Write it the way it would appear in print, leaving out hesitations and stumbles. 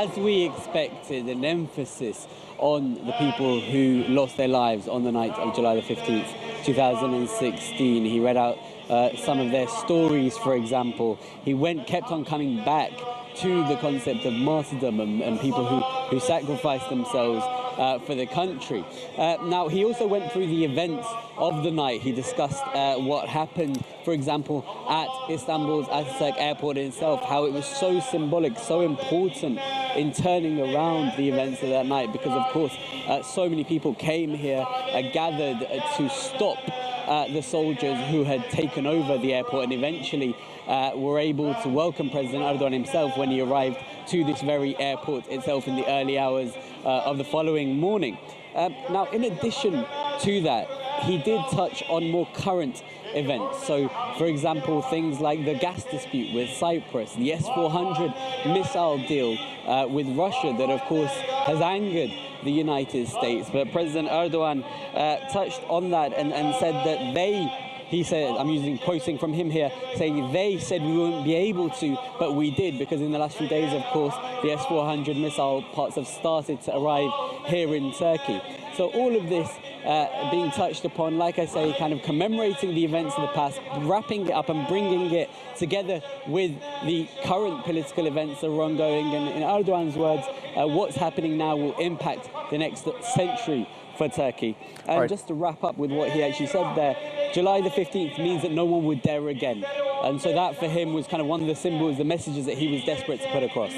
as we expected, an emphasis on the people who lost their lives on the night of July the 15th, 2016. He read out some of their stories, for example. He kept on coming back to the concept of martyrdom and people who sacrificed themselves for the country. Now, he also went through the events of the night. He discussed what happened, for example, at Istanbul's Ataturk Airport itself, how it was so symbolic, so important in turning around the events of that night, because, of course, so many people came here, gathered to stop the soldiers who had taken over the airport, and eventually were able to welcome President Erdogan himself when he arrived to this very airport itself in the early hours of the following morning. Now, in addition to that, he did touch on more current events. So, for example, things like the gas dispute with Cyprus, the S-400 missile deal with Russia that, of course, has angered the United States. But President Erdogan touched on that and said that he said, I'm quoting from him here, saying they said we wouldn't be able to, but we did, because in the last few days, of course, the S-400 missile parts have started to arrive here in Turkey. So all of this being touched upon, like I say, kind of commemorating the events of the past, wrapping it up and bringing it together with the current political events that are ongoing. And in Erdogan's words, what's happening now will impact the next century for Turkey. And just to wrap up with what he actually said there, July the 15th means that no one would dare again. And so that for him was kind of one of the symbols, the messages that he was desperate to put across.